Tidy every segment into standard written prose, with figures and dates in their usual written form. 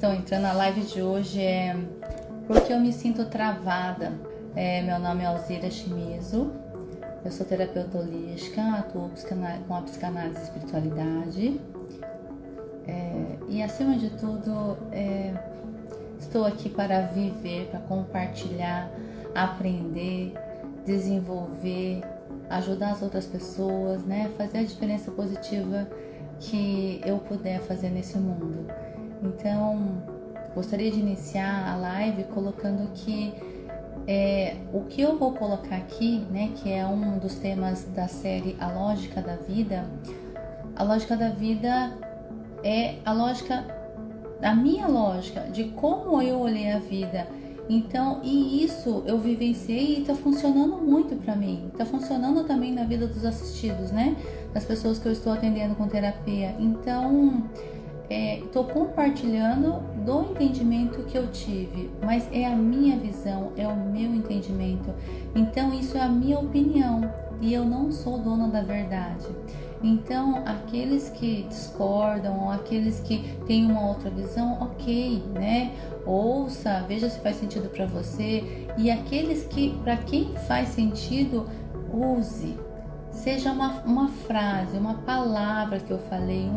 estão entrando. A live de hoje é porque eu me sinto travada. Meu nome é Alzira Shimizu, eu sou terapeuta holística, atuo com a psicanálise e espiritualidade. E acima de tudo, estou aqui para viver, para compartilhar, aprender, desenvolver, ajudar as outras pessoas, né? Fazer a diferença positiva que eu puder fazer nesse mundo. Então, gostaria de iniciar a live colocando que o que eu vou colocar aqui, né, que é um dos temas da série A Lógica da Vida. A lógica da vida é a minha lógica de como eu olhei a vida. Então, e isso eu vivenciei e está funcionando muito para mim. Está funcionando também na vida dos assistidos, né? Das pessoas que eu estou atendendo com terapia. Então, estou compartilhando do entendimento que eu tive, mas é a minha visão, é o meu entendimento. Então, isso é a minha opinião e eu não sou dona da verdade. Então, aqueles que discordam ou aqueles que têm uma outra visão, ok, né? Ouça, veja se faz sentido para você. E aqueles que, para quem faz sentido, use. Seja uma frase, uma palavra que eu falei,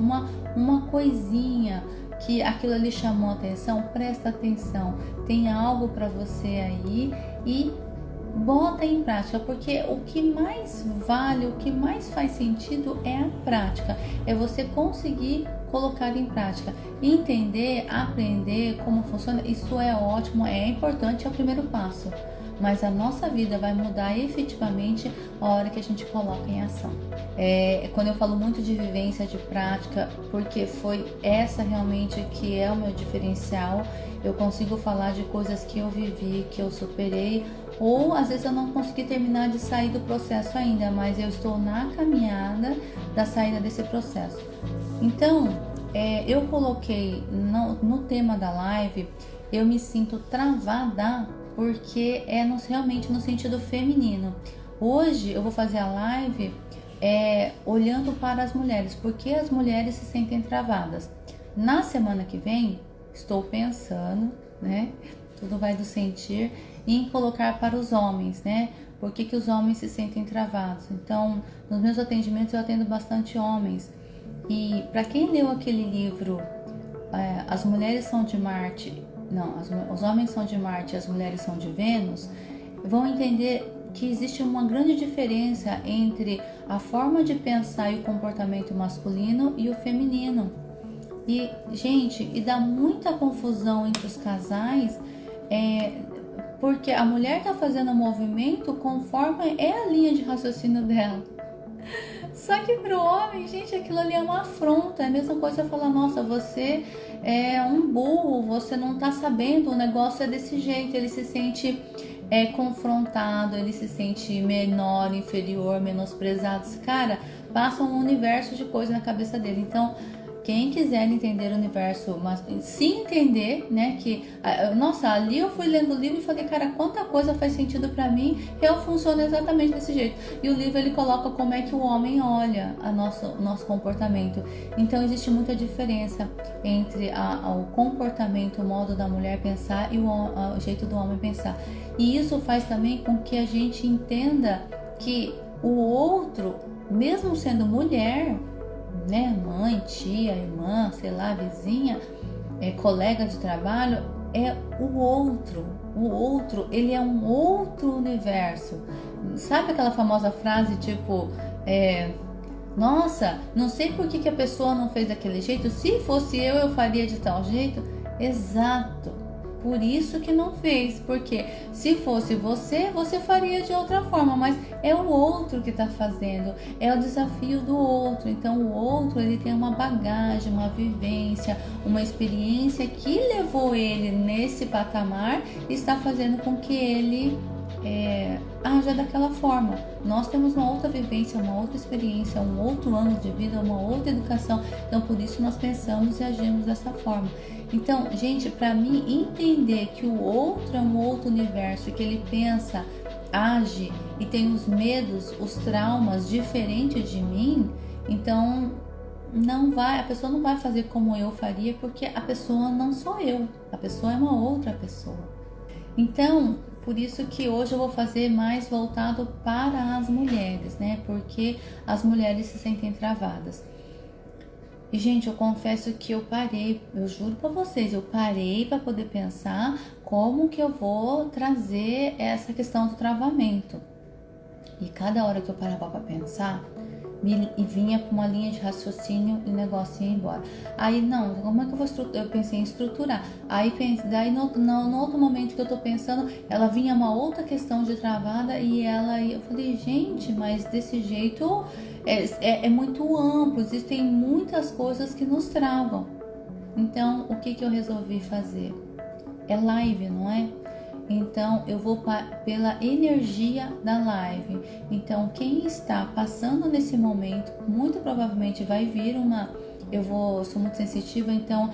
uma coisinha que aquilo ali chamou a atenção, presta atenção. Tem algo para você aí e bota em prática, porque o que mais vale, o que mais faz sentido é a prática, é você conseguir colocar em prática, entender, aprender como funciona. Isso é ótimo, é importante, é o primeiro passo, mas a nossa vida vai mudar efetivamente a hora que a gente coloca em ação. Quando eu falo muito de vivência, de prática, porque foi essa realmente que é o meu diferencial. Eu consigo falar de coisas que eu vivi, que eu superei, ou às vezes eu não consegui terminar de sair do processo ainda, mas eu estou na caminhada da saída desse processo. Então, eu coloquei no tema da live, eu me sinto travada, porque realmente no sentido feminino. Hoje eu vou fazer a live olhando para as mulheres, porque as mulheres se sentem travadas. Na semana que vem, estou pensando, né? Tudo vai do sentir, em colocar para os homens, né? Por que os homens se sentem travados? Então, nos meus atendimentos eu atendo bastante homens. E para quem leu aquele livro, As Mulheres São de Marte, os homens são de Marte e as mulheres são de Vênus, vão entender que existe uma grande diferença entre a forma de pensar e o comportamento masculino e o feminino. E, gente, dá muita confusão entre os casais, porque a mulher está fazendo o movimento conforme é a linha de raciocínio dela. Só que pro homem, gente, aquilo ali é uma afronta. É a mesma coisa falar, nossa, você é um burro, você não tá sabendo, o negócio é desse jeito. Ele se sente confrontado, ele se sente menor, inferior, menosprezado. Cara, passa um universo de coisa na cabeça dele. Então, quem quiser entender o universo, mas se entender, né, que, nossa, ali eu fui lendo o livro e falei, cara, quanta coisa faz sentido pra mim, eu funciono exatamente desse jeito. E o livro, ele coloca como é que o homem olha o nosso comportamento. Então, existe muita diferença entre o comportamento, o modo da mulher pensar e o jeito do homem pensar. E isso faz também com que a gente entenda que o outro, mesmo sendo mulher, né, mãe, tia, irmã, sei lá, vizinha, colega de trabalho, é o outro. O outro, ele é um outro universo. Sabe aquela famosa frase tipo, nossa, não sei por que a pessoa não fez daquele jeito, se fosse eu faria de tal jeito? Exato. Por isso que não fez, porque se fosse você faria de outra forma, mas é o outro que está fazendo, é o desafio do outro. Então o outro, ele tem uma bagagem, uma vivência, uma experiência que levou ele nesse patamar e está fazendo com que ele haja daquela forma. Nós temos uma outra vivência, uma outra experiência, um outro ano de vida, uma outra educação. Então por isso nós pensamos e agimos dessa forma. Então, gente, para mim entender que o outro é um outro universo, que ele pensa, age e tem os medos, os traumas diferentes de mim, então a pessoa não vai fazer como eu faria, porque a pessoa não sou eu, a pessoa é uma outra pessoa. Então, por isso que hoje eu vou fazer mais voltado para as mulheres, né? Porque as mulheres se sentem travadas. E, gente, eu confesso que eu parei, eu juro pra vocês, eu parei para poder pensar como que eu vou trazer essa questão do travamento. E cada hora que eu parava para pensar, e vinha com uma linha de raciocínio e o negócio ia embora. Aí, não, como é que eu vou estruturar? Eu pensei em estruturar. Aí, daí no outro momento que eu tô pensando, ela vinha uma outra questão de travada e eu falei, gente, mas desse jeito é muito amplo, existem muitas coisas que nos travam. Então, o que eu resolvi fazer? É live, não é? Então, eu vou pela energia da live. Então, quem está passando nesse momento, muito provavelmente vai vir sou muito sensitiva, então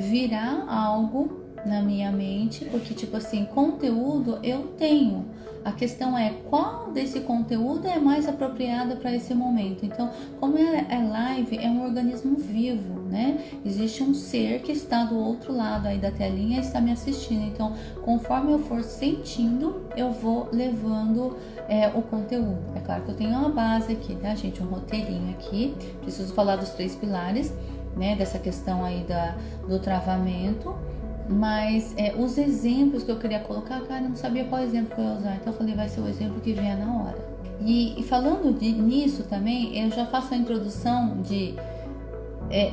virá algo na minha mente, porque tipo assim, conteúdo eu tenho. A questão é qual desse conteúdo é mais apropriado para esse momento. Então, como é live, é um organismo vivo, né? Existe um ser que está do outro lado aí da telinha e está me assistindo. Então, conforme eu for sentindo, eu vou levando o conteúdo. É claro que eu tenho uma base aqui, tá, gente? Um roteirinho aqui. Preciso falar dos 3 pilares, né? Dessa questão aí do travamento. Mas os exemplos que eu queria colocar, cara, eu não sabia qual exemplo que eu ia usar. Então eu falei, vai ser o exemplo que vier na hora. E falando nisso também, eu já faço a introdução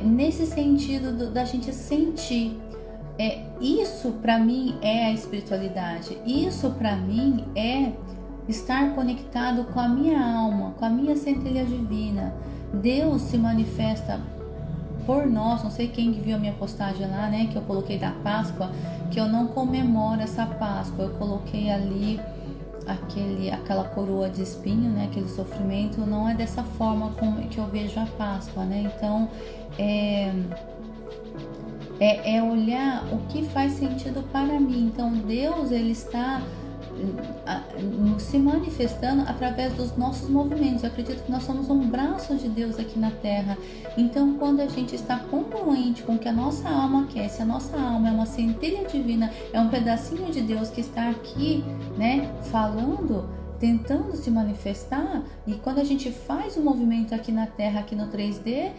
nesse sentido da gente sentir. Isso para mim é a espiritualidade. Isso para mim é estar conectado com a minha alma, com a minha centelha divina. Deus se manifesta por nós. Não sei quem viu a minha postagem lá, né, que eu coloquei da Páscoa, que eu não comemoro essa Páscoa, eu coloquei ali aquela coroa de espinho, né, aquele sofrimento. Não é dessa forma como que eu vejo a Páscoa, né? Então é olhar o que faz sentido para mim. Então Deus, ele está se manifestando através dos nossos movimentos. Eu acredito que nós somos um braço de Deus aqui na Terra. Então, quando a gente está congruente com o que a nossa alma quer, se a nossa alma é uma centelha divina, é um pedacinho de Deus que está aqui, né, falando, tentando se manifestar, e quando a gente faz o movimento aqui na Terra, aqui no 3D,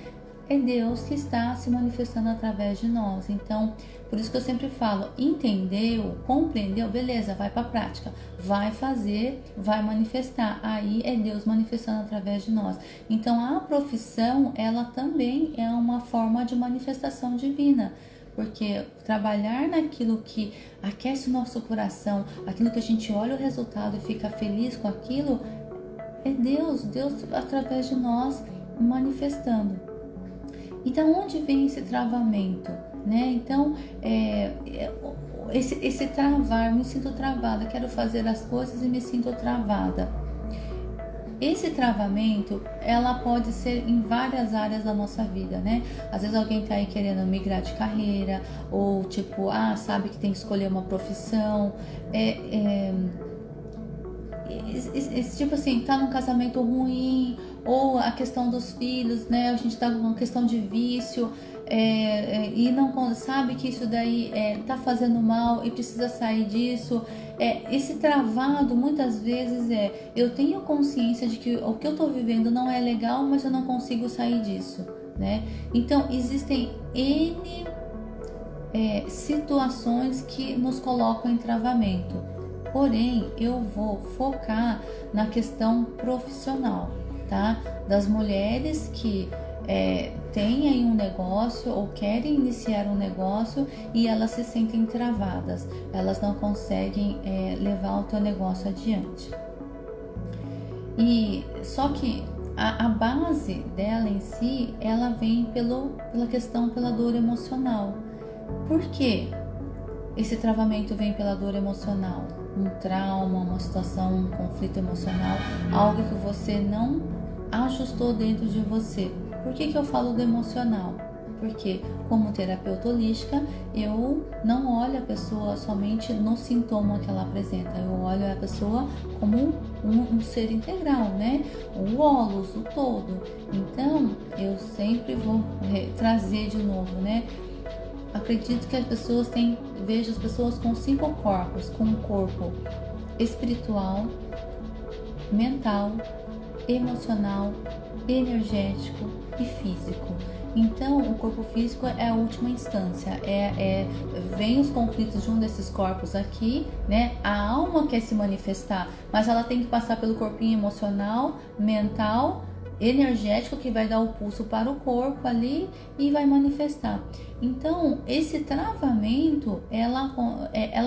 é Deus que está se manifestando através de nós. Então, por isso que eu sempre falo, entendeu, compreendeu, beleza, vai para a prática, vai fazer, vai manifestar. Aí é Deus manifestando através de nós. Então, a profissão, ela também é uma forma de manifestação divina. Porque trabalhar naquilo que aquece o nosso coração, aquilo que a gente olha o resultado e fica feliz com aquilo, é Deus através de nós manifestando. Então, onde vem esse travamento, né? Então, esse travar, me sinto travada, quero fazer as coisas e me sinto travada. Esse travamento, ela pode ser em várias áreas da nossa vida, né? Às vezes alguém tá aí querendo migrar de carreira, ou tipo, sabe que tem que escolher uma profissão, tipo assim, tá num casamento ruim, ou a questão dos filhos, né? A gente tá com uma questão de vício, e não sabe que isso daí tá fazendo mal e precisa sair disso. Esse travado muitas vezes eu tenho consciência de que o que eu tô vivendo não é legal, mas eu não consigo sair disso, né? Então existem N situações que nos colocam em travamento. Porém, eu vou focar na questão profissional, tá? Das mulheres que têm aí um negócio ou querem iniciar um negócio e elas se sentem travadas, elas não conseguem levar o teu negócio adiante. E só que a base dela em si, ela vem pela dor emocional. Por quê? Esse travamento vem pela dor emocional, um trauma, uma situação, um conflito emocional, algo que você não ajustou dentro de você. Por que eu falo do emocional? Porque, como terapeuta holística, eu não olho a pessoa somente no sintoma que ela apresenta, eu olho a pessoa como um ser integral, né? O holos, o todo. Então, eu sempre vou trazer de novo, né? Acredito que as pessoas vejo as pessoas com 5 corpos, com um corpo espiritual, mental, emocional, energético e físico. Então, o corpo físico é a última instância, vem os conflitos de um desses corpos aqui, né? A alma quer se manifestar, mas ela tem que passar pelo corpinho emocional, mental, energético, que vai dar o pulso para o corpo ali e vai manifestar. Então, esse travamento, ela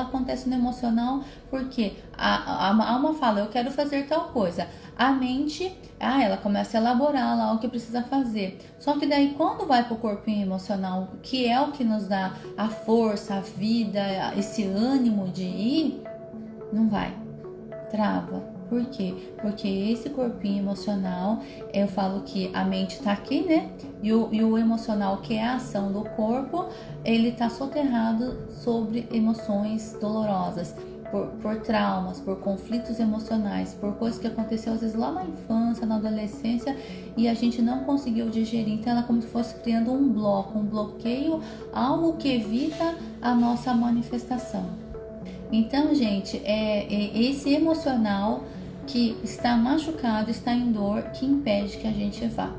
acontece no emocional, porque a alma fala, eu quero fazer tal coisa. A mente, ela começa a elaborar lá o que precisa fazer. Só que daí, quando vai para o corpinho emocional, que é o que nos dá a força, a vida, esse ânimo de ir, não vai, trava. Por quê? Porque esse corpinho emocional, eu falo que a mente tá aqui, né? E o emocional, que é a ação do corpo, ele tá soterrado sobre emoções dolorosas, por traumas, por conflitos emocionais, por coisas que aconteceu às vezes lá na infância, na adolescência, e a gente não conseguiu digerir. Então ela é como se fosse criando um bloqueio, algo que evita a nossa manifestação. Então, gente, esse emocional que está machucado, está em dor, que impede que a gente vá,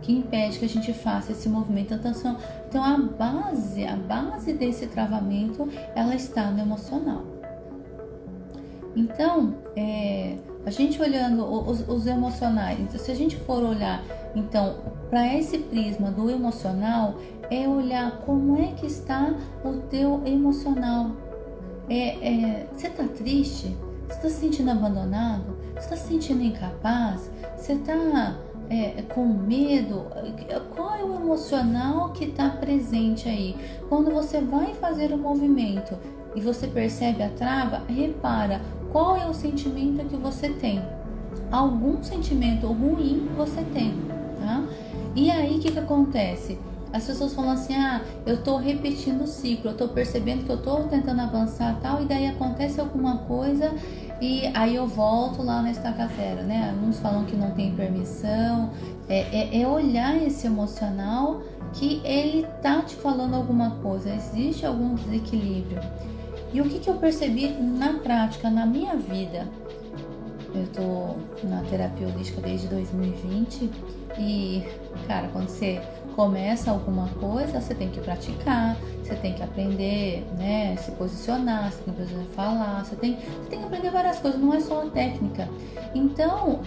que impede que a gente faça esse movimento. Então a base desse travamento, ela está no emocional. Então, a gente olhando os emocionais, então, se a gente for olhar, então, para esse prisma do emocional, é olhar como é que está o teu emocional. Você está triste? Você está se sentindo abandonado? Você está se sentindo incapaz? Você está com medo? Qual é o emocional que está presente aí? Quando você vai fazer o movimento e você percebe a trava, repara qual é o sentimento que você tem. Algum sentimento ruim que você tem, tá? E aí o que acontece? As pessoas falam assim, eu tô repetindo o ciclo, eu tô percebendo que eu tô tentando avançar tal, e daí acontece alguma coisa e aí eu volto lá na estaca zero, né? Uns falam que não tem permissão, olhar esse emocional que ele tá te falando alguma coisa, existe algum desequilíbrio. E o que eu percebi na prática, na minha vida? Eu tô na terapia holística desde 2020 e, cara, quando você começa alguma coisa, você tem que praticar, você tem que aprender, né, se posicionar, você tem que aprender a falar, você tem que aprender várias coisas, não é só a técnica. Então,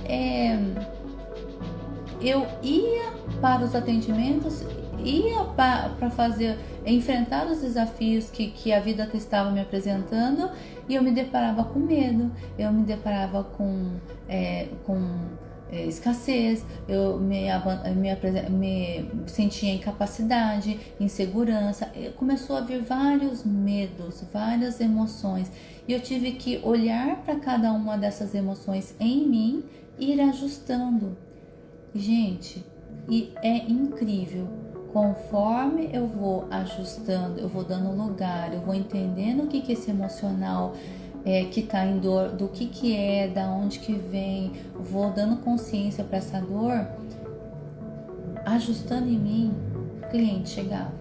eu ia para os atendimentos, ia para enfrentar os desafios que a vida estava me apresentando, e eu me deparava com medo, eu me deparava com escassez, eu me sentia incapacidade, insegurança, começou a vir vários medos, várias emoções, e eu tive que olhar para cada uma dessas emoções em mim e ir ajustando. Gente, e é incrível, conforme eu vou ajustando, eu vou dando lugar, eu vou entendendo o que esse emocional que está em dor, do que é, da onde que vem, vou dando consciência para essa dor, ajustando em mim, cliente chegava,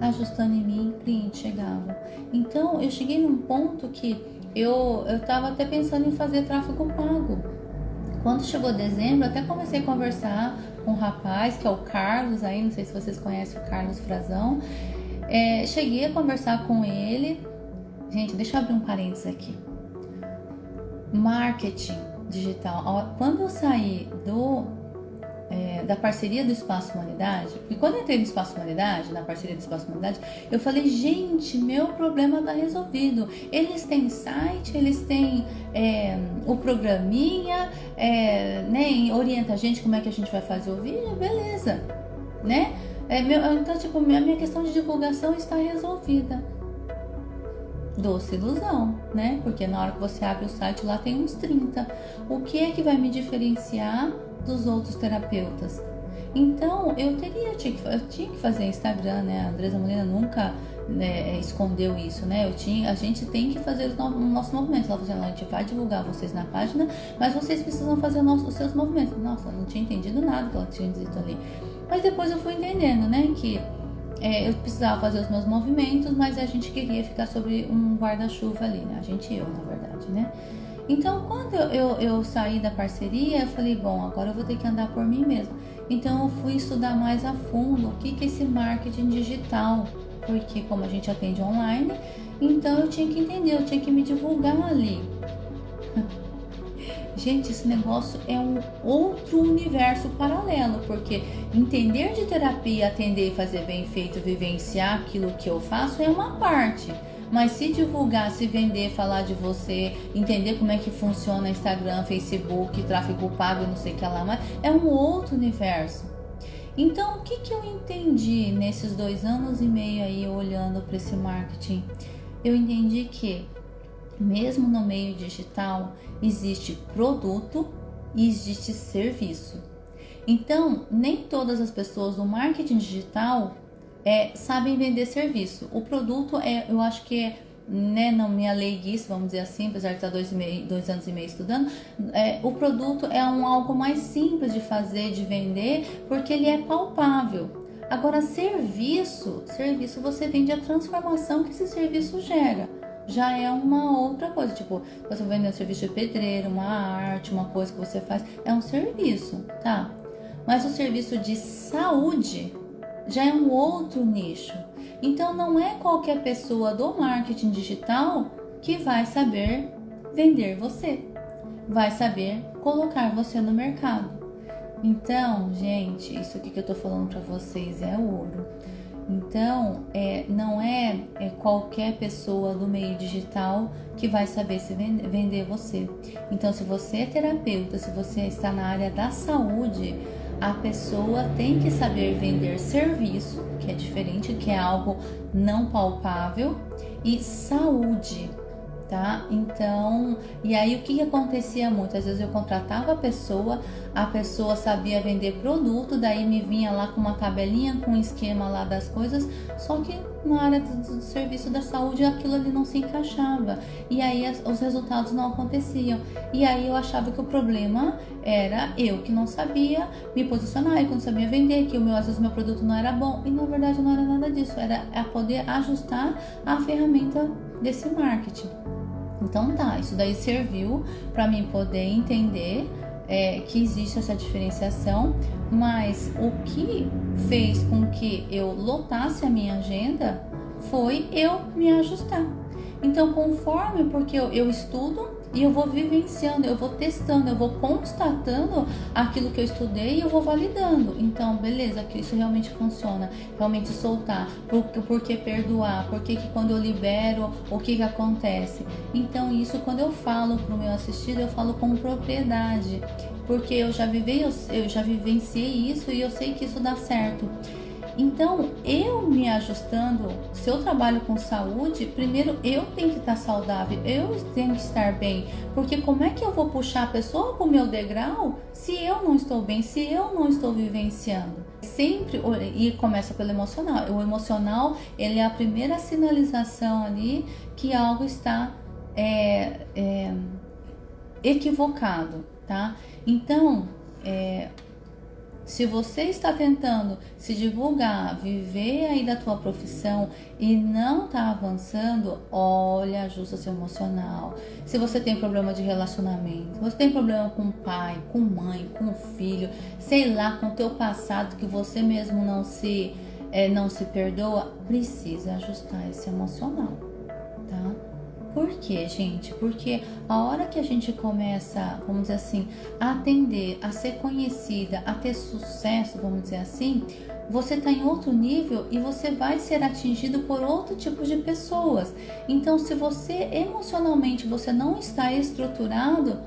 ajustando em mim, cliente chegava. Então eu cheguei num ponto que eu estava até pensando em fazer tráfego pago. Quando chegou dezembro, eu até comecei a conversar com um rapaz, que é o Carlos aí, não sei se vocês conhecem o Carlos Frazão. Cheguei a conversar com ele. Gente, deixa eu abrir um parênteses aqui. Marketing digital. Quando eu saí da parceria do Espaço Humanidade, e quando eu entrei no Espaço Humanidade, na parceria do Espaço Humanidade, eu falei, gente, meu problema tá resolvido. Eles têm site, eles têm o programinha, né, orienta a gente como é que a gente vai fazer o vídeo, beleza, né? Então, tipo, a minha questão de divulgação está resolvida. Doce ilusão, né? Porque na hora que você abre o site lá tem uns 30. O que é que vai me diferenciar dos outros terapeutas? Então, eu tinha que fazer Instagram, né? A Andresa Molina nunca, né, escondeu isso, né? A gente tem que fazer os nossos movimentos. Ela falou assim, a gente vai divulgar vocês na página, mas vocês precisam fazer os seus movimentos. Nossa, eu não tinha entendido nada que ela tinha dito ali. Mas depois eu fui entendendo, né, que eu precisava fazer os meus movimentos, mas a gente queria ficar sobre um guarda-chuva ali, né? Eu, na verdade, né? Então, quando eu saí da parceria, eu falei, bom, agora eu vou ter que andar por mim mesmo. Então, eu fui estudar mais a fundo o que é esse marketing digital, porque como a gente atende online, então eu tinha que entender, eu tinha que me divulgar ali. Gente, esse negócio é um outro universo paralelo, porque entender de terapia, atender, fazer bem feito, vivenciar aquilo que eu faço é uma parte. Mas se divulgar, se vender, falar de você, entender como é que funciona Instagram, Facebook, tráfego pago, não sei o que lá, mas é um outro universo. Então, o que eu entendi nesses 2 anos e meio aí olhando para esse marketing? Eu entendi que mesmo no meio digital existe produto e existe serviço. Então, nem todas as pessoas do marketing digital sabem vender serviço. O produto eu acho que né, na minha leiguice, vamos dizer assim, apesar de estar 2 anos e meio estudando, o produto é algo mais simples de fazer, de vender, porque ele é palpável. Agora, serviço você vende a transformação que esse serviço gera. Já é uma outra coisa, tipo, você vai vender um serviço de pedreiro, uma arte, uma coisa que você faz, é um serviço, tá? Mas o serviço de saúde já é um outro nicho. Então não é qualquer pessoa do marketing digital que vai saber vender você, vai saber colocar você no mercado. Então, gente, isso aqui que eu tô falando para vocês é ouro. Então, não é qualquer pessoa do meio digital que vai saber se vender você. Então, se você é terapeuta, se você está na área da saúde, a pessoa tem que saber vender serviço, que é diferente, que é algo não palpável, e saúde, tá? Então, e aí o que acontecia muito? Às vezes eu contratava a pessoa sabia vender produto, daí me vinha lá com uma tabelinha, com um esquema lá das coisas, só que na área do serviço da saúde aquilo ali não se encaixava, e aí os resultados não aconteciam, e aí eu achava que o problema era eu que não sabia me posicionar, eu que não sabia vender, que às vezes o meu produto não era bom, e na verdade não era nada disso, era poder ajustar a ferramenta desse marketing. Então tá, isso daí serviu para mim poder entender que existe essa diferenciação, mas o que fez com que eu lotasse a minha agenda foi eu me ajustar. Então, porque eu estudo e eu vou vivenciando, eu vou testando, eu vou constatando aquilo que eu estudei e eu vou validando. Então, beleza, que isso realmente funciona, realmente soltar, por que perdoar, por que quando eu libero, o que acontece. Então, isso quando eu falo para o meu assistido, eu falo com propriedade, porque eu já vivenciei isso e eu sei que isso dá certo. Então, eu me ajustando, se eu trabalho com saúde, primeiro eu tenho que estar saudável, eu tenho que estar bem, porque como é que eu vou puxar a pessoa para o meu degrau se eu não estou bem, se eu não estou vivenciando? Sempre, e começa pelo emocional. O emocional, ele é a primeira sinalização ali que algo está equivocado, tá? Então, se você está tentando se divulgar, viver aí da tua profissão e não está avançando, olha, ajusta seu emocional. Se você tem problema de relacionamento, você tem problema com o pai, com mãe, com o filho, sei lá, com o teu passado que você mesmo não se perdoa, precisa ajustar esse emocional, tá? Por quê, gente? Porque a hora que a gente começa, vamos dizer assim, a atender, a ser conhecida, a ter sucesso, vamos dizer assim, você está em outro nível e você vai ser atingido por outro tipo de pessoas. Então, se você emocionalmente você não está estruturado,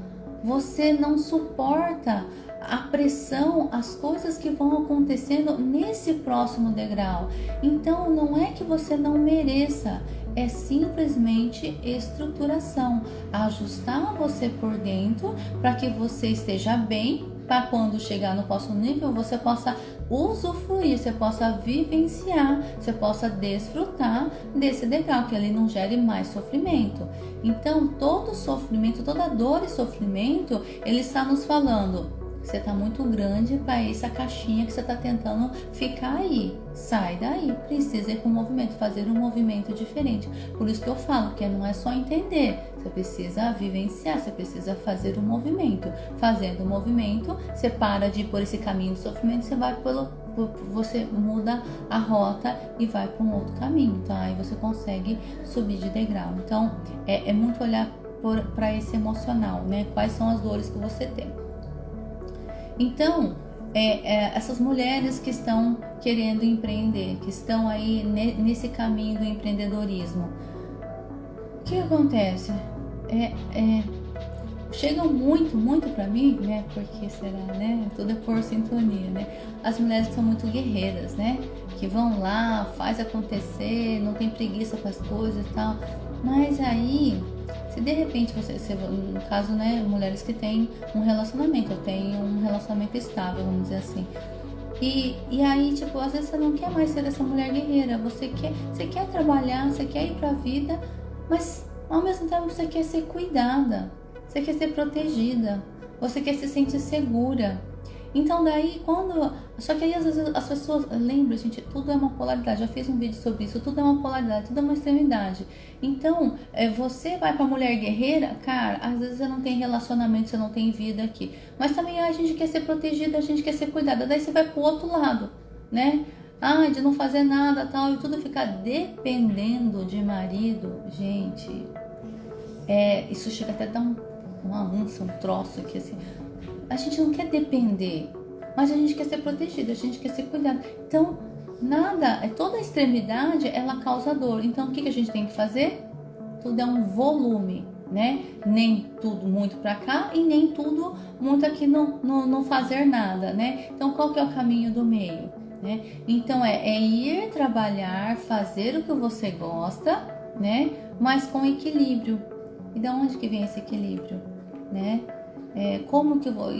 você não suporta a pressão, as coisas que vão acontecendo nesse próximo degrau. Então, não é que você não mereça, é simplesmente estruturação, ajustar você por dentro para que você esteja bem para quando chegar no próximo nível você possa usufruir, você possa vivenciar, você possa desfrutar desse degrau, que ele não gere mais sofrimento. Então, todo sofrimento, toda dor e sofrimento, ele está nos falando: você está muito grande para essa caixinha que você está tentando ficar aí. Sai daí, precisa ir para o movimento, fazer um movimento diferente. Por isso que eu falo que não é só entender, você precisa vivenciar, você precisa fazer um movimento. Fazendo o movimento, você para de ir por esse caminho de sofrimento, você muda a rota e vai para um outro caminho, tá? Aí você consegue subir de degrau. Então, é muito olhar para esse emocional, né? Quais são as dores que você tem. Então, essas mulheres que estão querendo empreender, que estão aí nesse caminho do empreendedorismo, o que acontece? Chegam muito para mim, né? Porque será, né? Tudo é por sintonia, né? As mulheres que são muito guerreiras, né? Que vão lá, faz acontecer, não tem preguiça com as coisas e tal. Mas aí, se de repente você, no caso, né, mulheres que têm um relacionamento, eu tenho um relacionamento estável, vamos dizer assim. E aí, tipo, às vezes você não quer mais ser essa mulher guerreira, você quer trabalhar, você quer ir pra vida, mas ao mesmo tempo você quer ser cuidada, você quer ser protegida, você quer se sentir segura. Então daí só que aí às vezes as pessoas lembram, gente, tudo é uma polaridade, já fiz um vídeo sobre isso, tudo é uma polaridade, tudo é uma extremidade. Então, você vai pra mulher guerreira, cara, às vezes você não tem relacionamento, você não tem vida aqui. Mas também a gente quer ser protegida, a gente quer ser cuidada, daí você vai pro outro lado, né? De não fazer nada, tal, e tudo ficar dependendo de marido, gente. Isso chega até a dar uma ânsia, um troço aqui, assim. A gente não quer depender, mas a gente quer ser protegida, a gente quer ser cuidada. Então, toda a extremidade, ela causa dor. Então, o que a gente tem que fazer? Tudo é um volume, né? Nem tudo muito pra cá e nem tudo muito aqui não fazer nada, né? Então, qual que é o caminho do meio, né? Então, ir trabalhar, fazer o que você gosta, né? Mas com equilíbrio. E de onde que vem esse equilíbrio, né? Como que eu vou...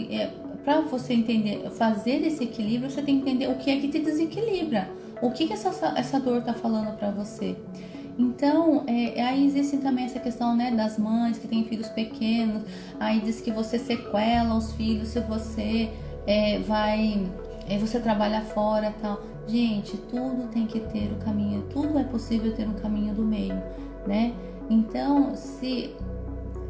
Para você entender, fazer esse equilíbrio, você tem que entender o que é que te desequilibra. O que essa dor está falando para você. Então, aí existe também essa questão, né, das mães que têm filhos pequenos. Aí diz que você sequela os filhos se você você trabalha fora e tal. Gente, tudo tem que ter o caminho, tudo é possível ter um caminho do meio, né? Então, se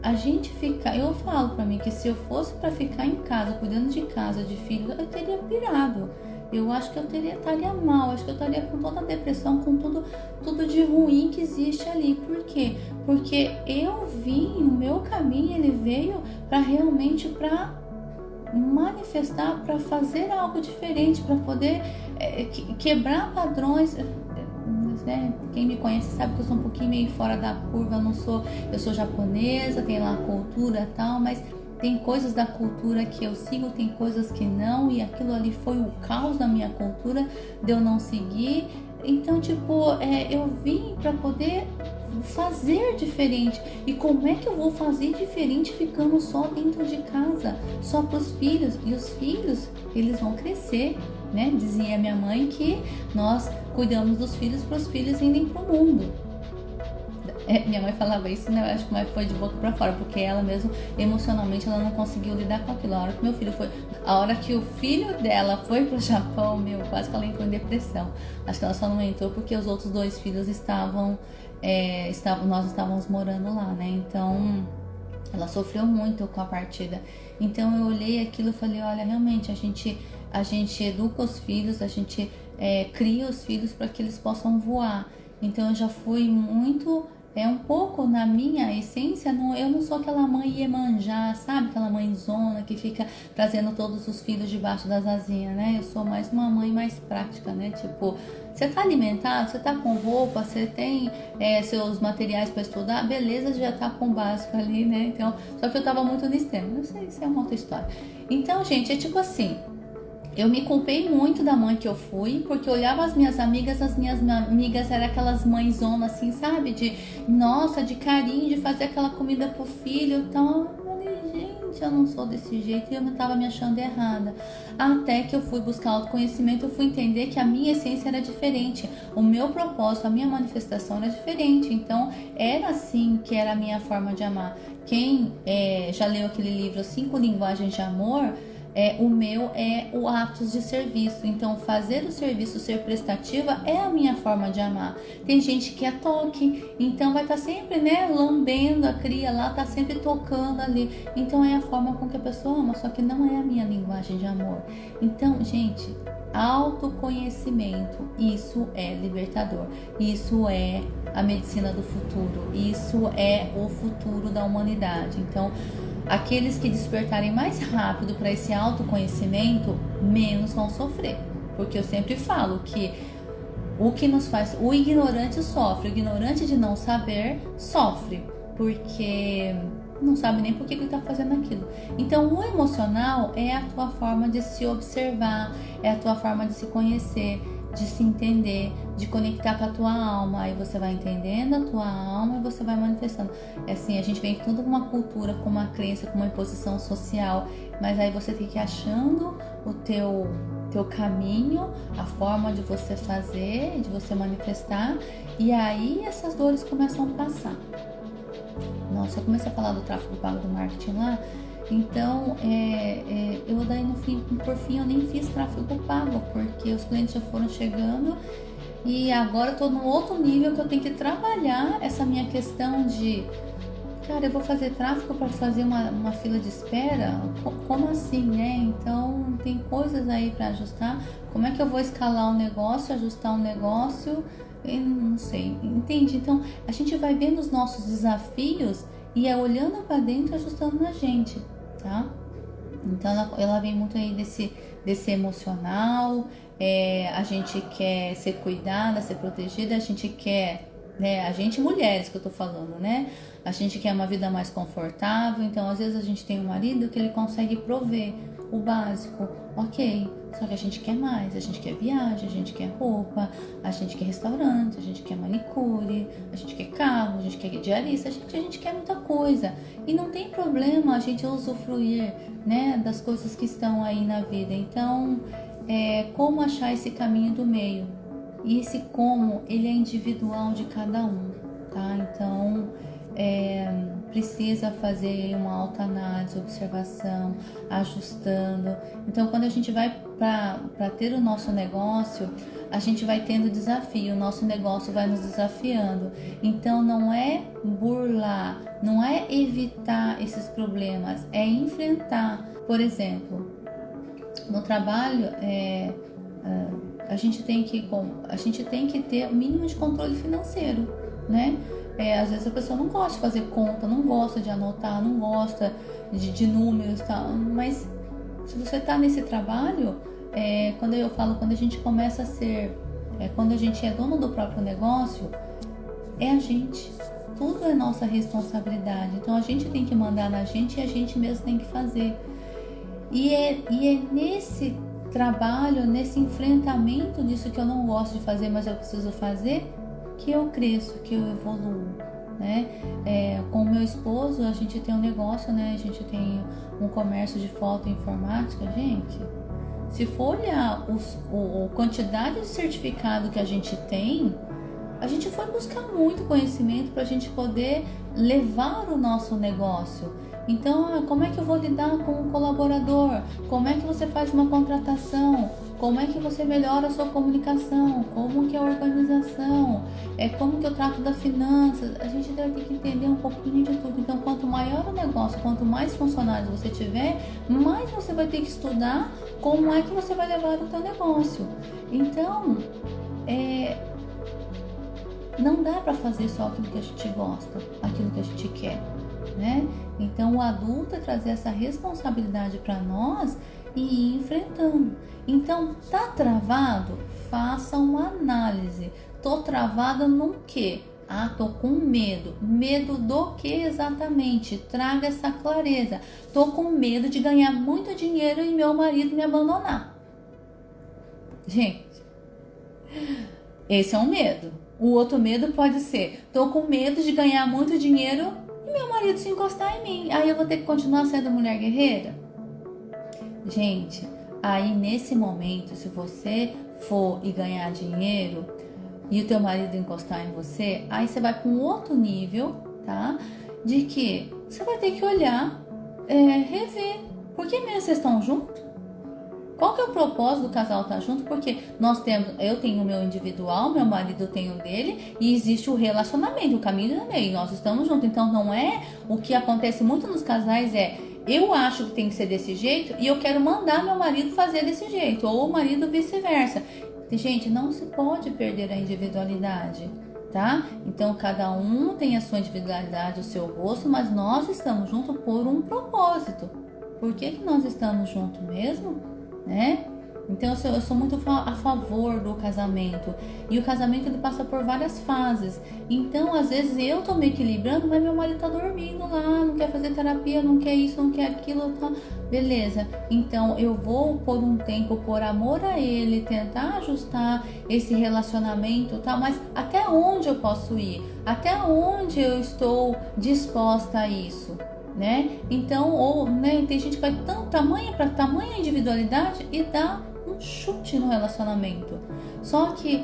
a gente ficar... Eu falo pra mim que se eu fosse pra ficar em casa, cuidando de casa, de filhos, eu teria pirado. Eu acho que eu estaria mal, acho que eu estaria com toda a depressão, com tudo de ruim que existe ali. Por quê? Porque eu vim, o meu caminho, ele veio pra realmente pra manifestar, pra fazer algo diferente, pra poder quebrar padrões... Né? Quem me conhece sabe que eu sou um pouquinho meio fora da curva, eu sou japonesa, tem lá a cultura e tal, mas tem coisas da cultura que eu sigo, tem coisas que não, e aquilo ali foi o caos da minha cultura, de eu não seguir. Então, tipo, eu vim para poder fazer diferente. E como é que eu vou fazer diferente ficando só dentro de casa, só para os filhos? E os filhos, eles vão crescer, né? Dizia minha mãe que nós cuidamos dos filhos para os filhos irem para o mundo. Minha mãe falava isso, né? Eu acho que foi de boca para fora, porque ela mesmo, emocionalmente, ela não conseguiu lidar com aquilo. A hora que o filho dela foi pro Japão, quase que ela entrou em depressão. Acho que ela só não entrou porque os outros 2 filhos nós estávamos morando lá, né? Então, ela sofreu muito com a partida. Então, eu olhei aquilo e falei, olha, realmente, a gente educa os filhos, a gente cria os filhos para que eles possam voar. Então, eu já fui muito... um pouco na minha essência, eu não sou aquela mãe Iemanjá, sabe? Aquela mãezona que fica trazendo todos os filhos debaixo das asinhas, né? Eu sou mais uma mãe mais prática, né? Tipo, você tá alimentado, você tá com roupa, você tem seus materiais para estudar, beleza, já tá com o básico ali, né? Então, só que eu tava muito no extremo, não sei se é uma outra história. Então, gente, é tipo assim... Eu me culpei muito da mãe que eu fui, porque eu olhava as minhas amigas eram aquelas mãezonas assim, sabe? De carinho, de fazer aquela comida pro filho. Então, eu falei, gente, gente, eu não sou desse jeito e eu estava me achando errada. Até que eu fui buscar autoconhecimento, eu fui entender que a minha essência era diferente, o meu propósito, a minha manifestação era diferente. Então, era assim que era a minha forma de amar. Quem já leu aquele livro 5 Linguagens de Amor, o meu é o atos de serviço. Então, fazer o serviço, ser prestativa é a minha forma de amar. Tem gente que é toque, então vai estar sempre, lambendo a cria lá, tá sempre tocando ali. Então, é a forma com que a pessoa ama, só que não é a minha linguagem de amor. Então, gente, autoconhecimento, isso é libertador. Isso é a medicina do futuro. Isso é o futuro da humanidade. Então, aqueles que despertarem mais rápido para esse autoconhecimento, menos vão sofrer. Porque eu sempre falo que o que nos faz... O ignorante sofre. O ignorante de não saber sofre. Porque não sabe nem por que ele está fazendo aquilo. Então, o emocional é a tua forma de se observar, é a tua forma de se conhecer, de se entender, de conectar com a tua alma. Aí você vai entendendo a tua alma e você vai manifestando. É assim, a gente vem tudo com uma cultura, com uma crença, com uma imposição social, mas aí você tem que ir achando o teu caminho, a forma de você fazer, de você manifestar, e aí essas dores começam a passar. Nossa, eu comecei a falar do tráfego pago do marketing lá. Então, eu daí por fim eu nem fiz tráfego pago, porque os clientes já foram chegando e agora eu tô num outro nível que eu tenho que trabalhar essa minha questão de, cara, eu vou fazer tráfego para fazer uma fila de espera? Como assim, né? Então, tem coisas aí para ajustar. Como é que eu vou escalar um negócio, ajustar um negócio? Eu não sei, entende? Então, a gente vai vendo os nossos desafios e é olhando para dentro e ajustando na gente, tá? Então ela vem muito aí desse emocional, a gente quer ser cuidada, ser protegida, a gente quer, a gente mulheres que eu tô falando, a gente quer uma vida mais confortável. Então às vezes a gente tem um marido que ele consegue prover o básico, ok, só que a gente quer mais, a gente quer viagem, a gente quer roupa, a gente quer restaurante, a gente quer manicure, a gente quer carro, a gente quer diarista, a gente quer muita coisa. E não tem problema a gente usufruir, das coisas que estão aí na vida. Então, como achar esse caminho do meio? E esse como, ele é individual de cada um, tá? Então, precisa fazer uma autoanálise, observação, ajustando. Então, quando a gente vai para ter o nosso negócio, a gente vai tendo desafio, o nosso negócio vai nos desafiando. Então, não é burlar, não é evitar esses problemas, é enfrentar. Por exemplo, no trabalho, a gente tem que ter o mínimo de controle financeiro, às vezes a pessoa não gosta de fazer conta, não gosta de anotar, não gosta de números, tá? Mas se você está nesse trabalho, quando a gente começa a ser, quando a gente é dono do próprio negócio, é a gente, tudo é nossa responsabilidade. Então a gente tem que mandar na gente e a gente mesmo tem que fazer. E é nesse trabalho, nesse enfrentamento disso que eu não gosto de fazer, mas eu preciso fazer, que eu cresço, que eu evoluo, com o meu esposo, a gente tem um negócio, a gente tem um comércio de fotoinformática. Gente, se for olhar a quantidade de certificado que a gente tem, a gente foi buscar muito conhecimento para a gente poder levar o nosso negócio. Então, como é que eu vou lidar com o colaborador? Como é que você faz uma contratação? Como é que você melhora a sua comunicação? Como que é a organização? Como que eu trato das finanças? A gente deve ter que entender um pouquinho de tudo. Então, quanto maior o negócio, quanto mais funcionários você tiver, mais você vai ter que estudar como é que você vai levar o teu negócio. Então, não dá para fazer só aquilo que a gente gosta, aquilo que a gente quer, Então, o adulto é trazer essa responsabilidade para nós e ir enfrentando. Então, tá travado? Faça uma análise. Tô travada no quê? Tô com medo. Medo do que exatamente? Traga essa clareza. Tô com medo de ganhar muito dinheiro e meu marido me abandonar. Gente, esse é um medo. O outro medo pode ser: tô com medo de ganhar muito dinheiro e e meu marido se encostar em mim. Aí eu vou ter que continuar sendo mulher guerreira? Gente, aí nesse momento, se você for e ganhar dinheiro e o teu marido encostar em você, aí você vai para um outro nível, tá? De que você vai ter que olhar, rever. Por que mesmo vocês estão juntos? Qual que é o propósito do casal estar junto? Porque eu tenho o meu individual, meu marido tem o dele, e existe o relacionamento, o caminho do meio, nós estamos juntos. Então não é o que acontece muito nos casais, eu acho que tem que ser desse jeito e eu quero mandar meu marido fazer desse jeito, ou o marido vice-versa. Gente, não se pode perder a individualidade, tá? Então cada um tem a sua individualidade, o seu gosto, mas nós estamos juntos por um propósito. Por que nós estamos juntos mesmo? Né? Então eu sou muito a favor do casamento, e o casamento ele passa por várias fases. Então às vezes eu tô me equilibrando, mas meu marido tá dormindo lá, não quer fazer terapia, não quer isso, não quer aquilo, tá? Beleza, então eu vou por um tempo, por amor a ele, tentar ajustar esse relacionamento, tá? Mas até onde eu posso ir? Até onde eu estou disposta a isso? Né? Então, tem gente que vai tamanha individualidade e dá um chute no relacionamento. Só que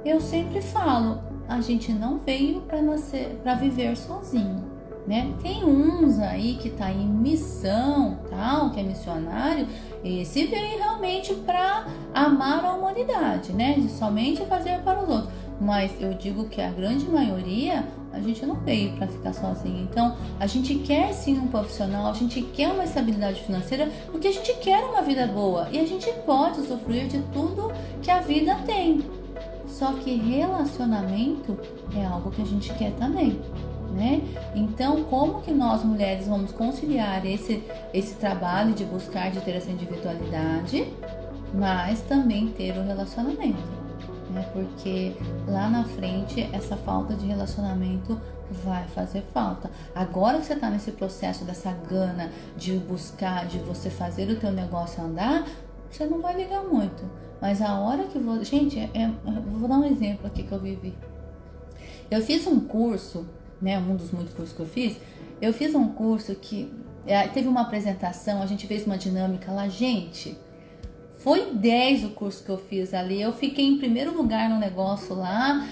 eu sempre falo, a gente não veio para viver sozinho, né? Tem uns aí que tá em missão, tal, que é missionário, esse veio realmente para amar a humanidade, né? De somente fazer para os outros. Mas eu digo que a grande maioria, a gente não veio para ficar sozinho. Então, a gente quer sim um profissional, a gente quer uma estabilidade financeira, porque a gente quer uma vida boa e a gente pode usufruir de tudo que a vida tem. Só que relacionamento é algo que a gente quer também, né? Então, como que nós mulheres vamos conciliar esse trabalho de buscar, de ter essa individualidade, mas também ter o relacionamento? Porque lá na frente essa falta de relacionamento vai fazer falta. Agora que você está nesse processo dessa gana de buscar, de você fazer o teu negócio andar, você não vai ligar muito. Mas a hora que você... Gente, vou dar um exemplo aqui que eu vivi. Eu fiz um curso, né, um dos muitos cursos que eu fiz um curso que teve uma apresentação, a gente fez uma dinâmica lá, gente... Foi 10 o curso que eu fiz ali. Eu fiquei em primeiro lugar no negócio lá.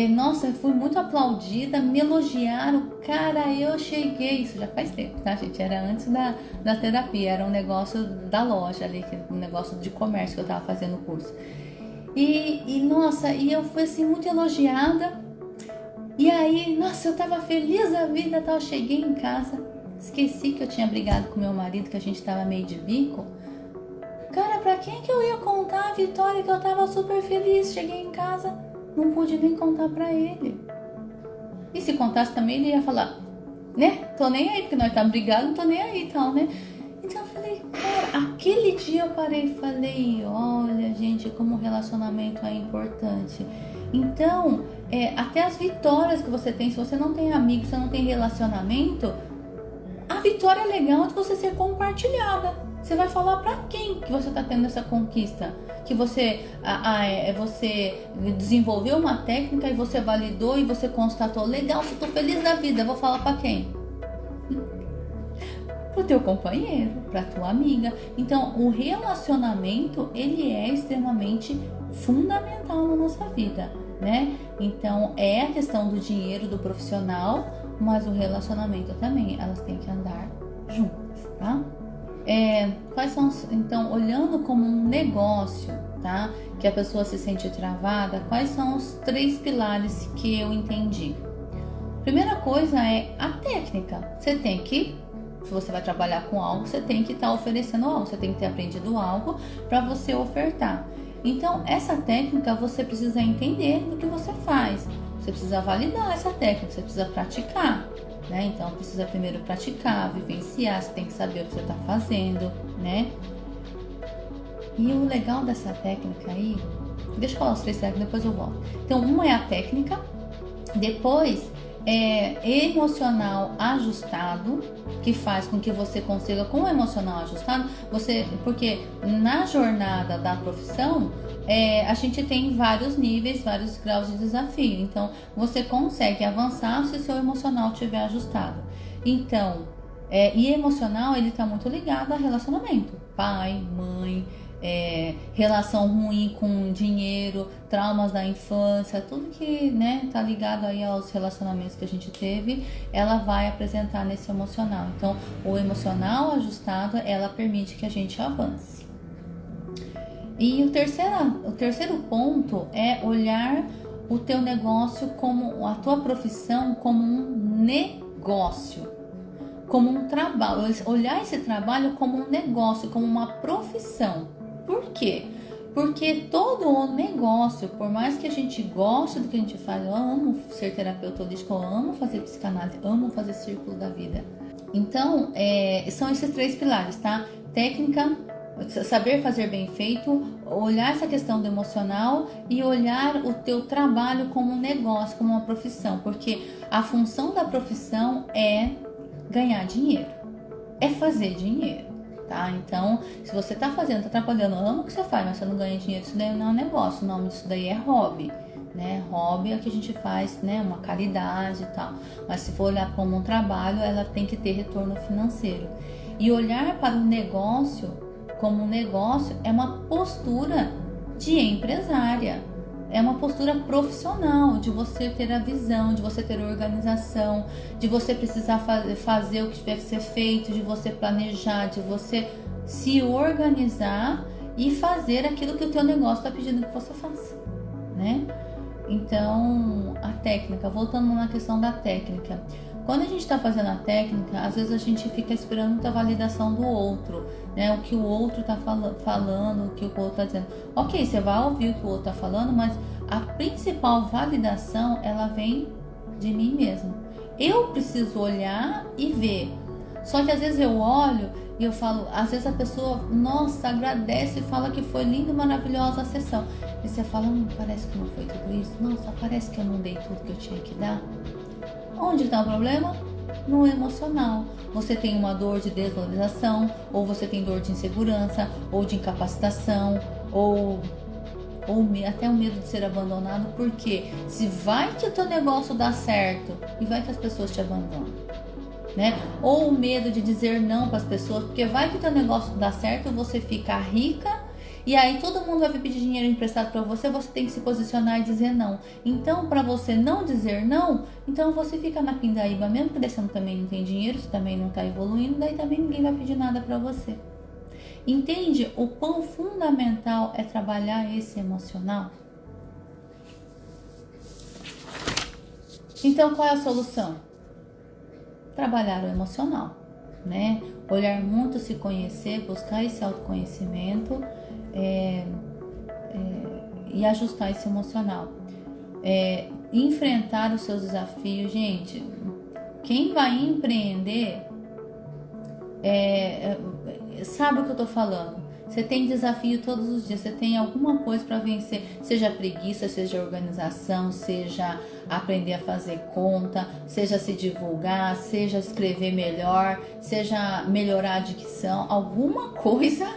Nossa, eu fui muito aplaudida. Me elogiaram. Cara, eu cheguei. Isso já faz tempo, tá, gente? Era antes da terapia. Era um negócio da loja ali, um negócio de comércio que eu tava fazendo o curso. Nossa, eu fui assim muito elogiada. E aí, nossa, eu tava feliz da vida, tal. Cheguei em casa. Esqueci que eu tinha brigado com meu marido, que a gente tava meio de bico. Cara, pra quem que eu ia contar a vitória que eu tava super feliz? Cheguei em casa, não pude nem contar pra ele. E se contasse também, ele ia falar, né? Tô nem aí, porque nós estamos brigados, não tô nem aí e tal, né? Então eu falei, cara, aquele dia eu parei e falei, olha, gente, como o relacionamento é importante. Então, até as vitórias que você tem, se você não tem amigos, se você não tem relacionamento, a vitória é legal de você ser compartilhada. Você vai falar pra quem que você tá tendo essa conquista? Que você desenvolveu uma técnica e você validou e você constatou, legal, você tô feliz da vida, eu vou falar pra quem? Pro teu companheiro, pra tua amiga. Então, o relacionamento, ele é extremamente fundamental na nossa vida, né? Então, é a questão do dinheiro, do profissional, mas o relacionamento também, elas têm que andar juntas, tá? Quais são, então, olhando como um negócio, tá? Que a pessoa se sente travada, quais são os 3 pilares que eu entendi? Primeira coisa é a técnica. Você tem que, se você vai trabalhar com algo, você tem que estar oferecendo algo, você tem que ter aprendido algo para você ofertar. Então, essa técnica você precisa entender do que você faz. Você precisa validar essa técnica, você precisa praticar. Né? Então precisa primeiro praticar, vivenciar, você tem que saber o que você está fazendo, né? E o legal dessa técnica aí, deixa eu falar os 3 técnicas, depois eu volto. Então, uma é a técnica, depois emocional ajustado, que faz com que você consiga, com o emocional ajustado, porque na jornada da profissão, a gente tem vários níveis, vários graus de desafio. Então, você consegue avançar se o seu emocional estiver ajustado. Então, e emocional, ele está muito ligado a relacionamento. Pai, mãe, relação ruim com dinheiro, traumas da infância, tudo que, né, tá ligado aí aos relacionamentos que a gente teve, ela vai apresentar nesse emocional. Então, o emocional ajustado, ela permite que a gente avance. E o terceiro ponto é olhar o teu negócio como, a tua profissão como um negócio, como um trabalho, olhar esse trabalho como um negócio, como uma profissão. Por quê? Porque todo o negócio, por mais que a gente goste do que a gente faz, eu amo ser terapeuta holístico, eu amo fazer psicanálise, amo fazer círculo da vida. Então, são esses 3 pilares, tá? Técnica, saber fazer bem feito, olhar essa questão do emocional e olhar o teu trabalho como um negócio, como uma profissão, porque a função da profissão é ganhar dinheiro, é fazer dinheiro, tá? Então, se você tá trabalhando, ama o que você faz, mas você não ganha dinheiro, isso daí não é um negócio, o nome disso daí é hobby, né? Hobby é o que a gente faz, né? Uma caridade e tal, mas se for olhar como um trabalho, ela tem que ter retorno financeiro. E olhar para o negócio como um negócio é uma postura de empresária, é uma postura profissional, de você ter a visão, de você ter a organização, de você precisar fazer o que tiver que ser feito, de você planejar, de você se organizar e fazer aquilo que o teu negócio está pedindo que você faça, né? Então, a técnica, voltando na questão da técnica, quando a gente está fazendo a técnica, às vezes a gente fica esperando muita validação do outro, né? O que o outro está falando, o que o outro está dizendo. Ok, você vai ouvir o que o outro está falando, mas a principal validação, ela vem de mim mesmo. Eu preciso olhar e ver. Só que às vezes eu olho e eu falo, às vezes a pessoa, nossa, agradece e fala que foi linda e maravilhosa a sessão. E você fala, parece que não foi tudo isso. Nossa, parece que eu não dei tudo que eu tinha que dar. Onde está o problema? No emocional. Você tem uma dor de desvalorização, ou você tem dor de insegurança, ou de incapacitação, ou até o medo de ser abandonado, porque se vai que o teu negócio dá certo e vai que as pessoas te abandonam, né? Ou o medo de dizer não para as pessoas, porque vai que o teu negócio dá certo, você fica rica e aí todo mundo vai pedir dinheiro emprestado para você, você tem que se posicionar e dizer não. Então, para você não dizer não, então você fica na pindaíba, mesmo que você também não tem dinheiro, você também não está evoluindo, daí também ninguém vai pedir nada para você. Entende? O quão fundamental é trabalhar esse emocional? Então, qual é a solução? Trabalhar o emocional, né? Olhar muito, se conhecer, buscar esse autoconhecimento e ajustar esse emocional. Enfrentar os seus desafios. Gente, quem vai empreender sabe o que eu tô falando. Você tem desafio todos os dias, você tem alguma coisa para vencer, seja preguiça, seja organização, seja aprender a fazer conta, seja se divulgar, seja escrever melhor, seja melhorar a dicção, alguma coisa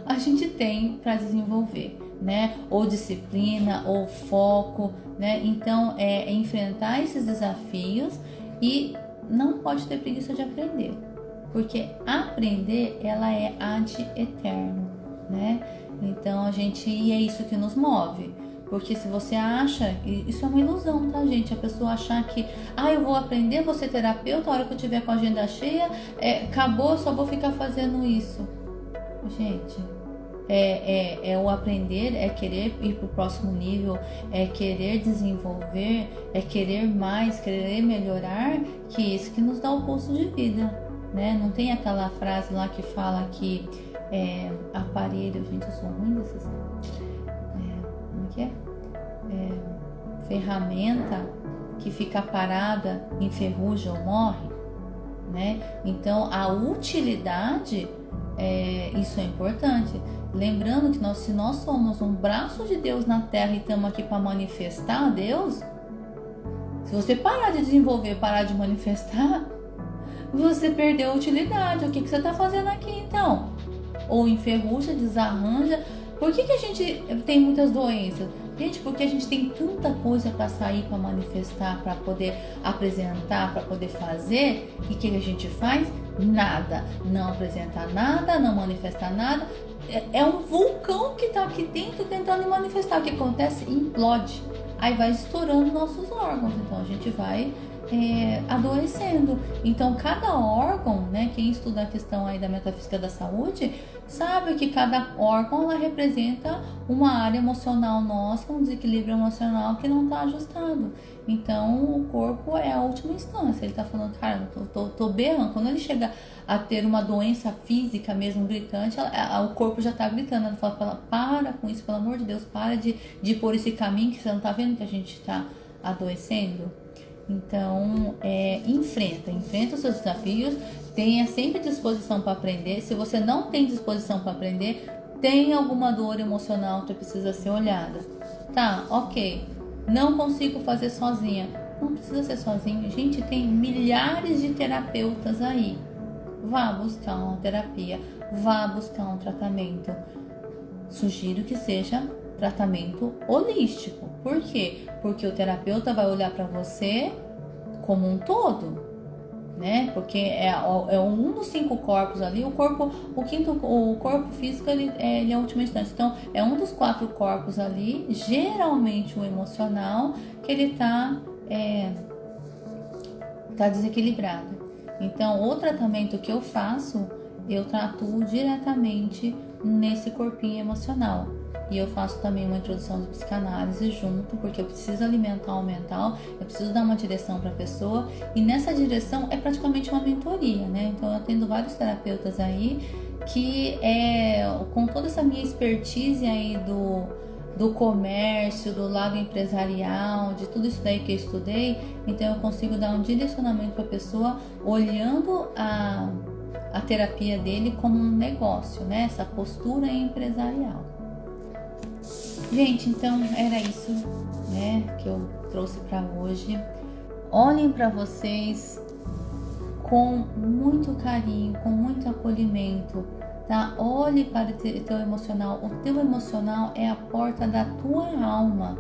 a gente tem para desenvolver, né? Ou disciplina, ou foco, né? Então, enfrentar esses desafios e não pode ter preguiça de aprender. Porque aprender, ela é ad eterno, né? Então e é isso que nos move. Porque se você acha, isso é uma ilusão, tá, gente? A pessoa achar que, eu vou aprender, vou ser terapeuta, a hora que eu tiver com a agenda cheia, acabou, eu só vou ficar fazendo isso. Gente, o aprender, é querer ir pro próximo nível, é querer desenvolver, é querer mais, querer melhorar, que isso que nos dá o pulso de vida. Né? Não tem aquela frase lá que fala que aparelho, gente, eu sou ruim desses. Como que é? Ferramenta que fica parada enferruja ou morre, né? Então a utilidade, isso é importante. Lembrando que se nós somos um braço de Deus na terra e estamos aqui para manifestar a Deus, Se você parar de desenvolver, parar de manifestar, você perdeu a utilidade. O que você está fazendo aqui então? Ou enferruja, desarranja. Por que a gente tem muitas doenças? Gente, porque a gente tem tanta coisa para sair, para manifestar, para poder apresentar, para poder fazer. E o que a gente faz? Nada. Não apresentar nada, não manifestar nada. É um vulcão que está aqui dentro tentando manifestar. O que acontece? Implode. Aí vai estourando nossos órgãos. Então a gente vai adoecendo. Então cada órgão, né, quem estuda a questão aí da metafísica da saúde, sabe que cada órgão ela representa uma área emocional nossa, um desequilíbrio emocional que não está ajustado. Então o corpo é a última instância. Ele está falando, cara, tô berrando. Quando ele chega a ter uma doença física mesmo gritante, o corpo já está gritando. Ela fala, para com isso, pelo amor de Deus, para de pôr esse caminho, que você não está vendo que a gente está adoecendo. Então, enfrenta os seus desafios, tenha sempre disposição para aprender. Se você não tem disposição para aprender, tem alguma dor emocional que precisa ser olhada. Tá, ok, não consigo fazer sozinha. Não precisa ser sozinho. Gente, tem milhares de terapeutas aí. Vá buscar uma terapia, vá buscar um tratamento. Sugiro que seja tratamento holístico. Por quê? Porque o terapeuta vai olhar para você como um todo, né? Porque é um dos 5 corpos ali. O corpo físico ele é a última instância. Então é um dos 4 corpos ali, geralmente o emocional, que ele tá desequilibrado. Então o tratamento que eu faço, eu trato diretamente nesse corpinho emocional. E eu faço também uma introdução de psicanálise junto, porque eu preciso alimentar o mental, eu preciso dar uma direção para a pessoa, e nessa direção é praticamente uma mentoria, né? Então eu atendo vários terapeutas aí que com toda essa minha expertise aí do comércio, do lado empresarial, de tudo isso daí que eu estudei, então eu consigo dar um direcionamento para a pessoa olhando a terapia dele como um negócio, né? Essa postura empresarial. Gente, então era isso, né, que eu trouxe para hoje. Olhem para vocês com muito carinho, com muito acolhimento, tá? Olhe para o teu emocional. O teu emocional é a porta da tua alma.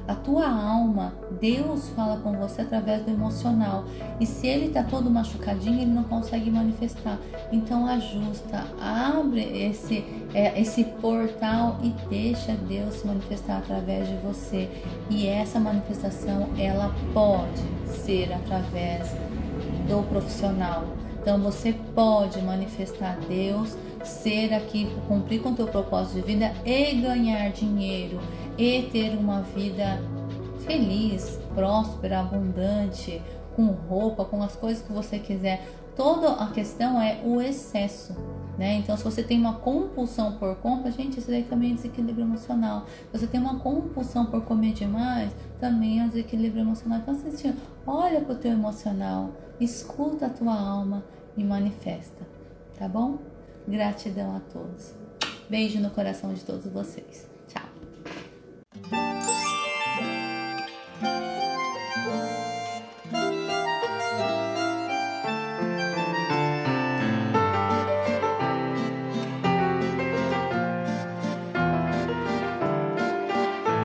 A tua alma, Deus fala com você através do emocional. E se ele tá todo machucadinho, ele não consegue manifestar. Então ajusta, abre esse portal e deixa Deus se manifestar através de você. E essa manifestação, ela pode ser através do profissional. Então você pode manifestar Deus, ser aqui, cumprir com o teu propósito de vida e ganhar dinheiro e ter uma vida feliz, próspera, abundante, com roupa, com as coisas que você quiser. Toda a questão é o excesso, né? Então, se você tem uma compulsão por compra, gente, isso daí também é desequilíbrio emocional. Se você tem uma compulsão por comer demais, também é desequilíbrio emocional. Então, assim, olha pro teu emocional, escuta a tua alma e manifesta, tá bom? Gratidão a todos. Beijo no coração de todos vocês.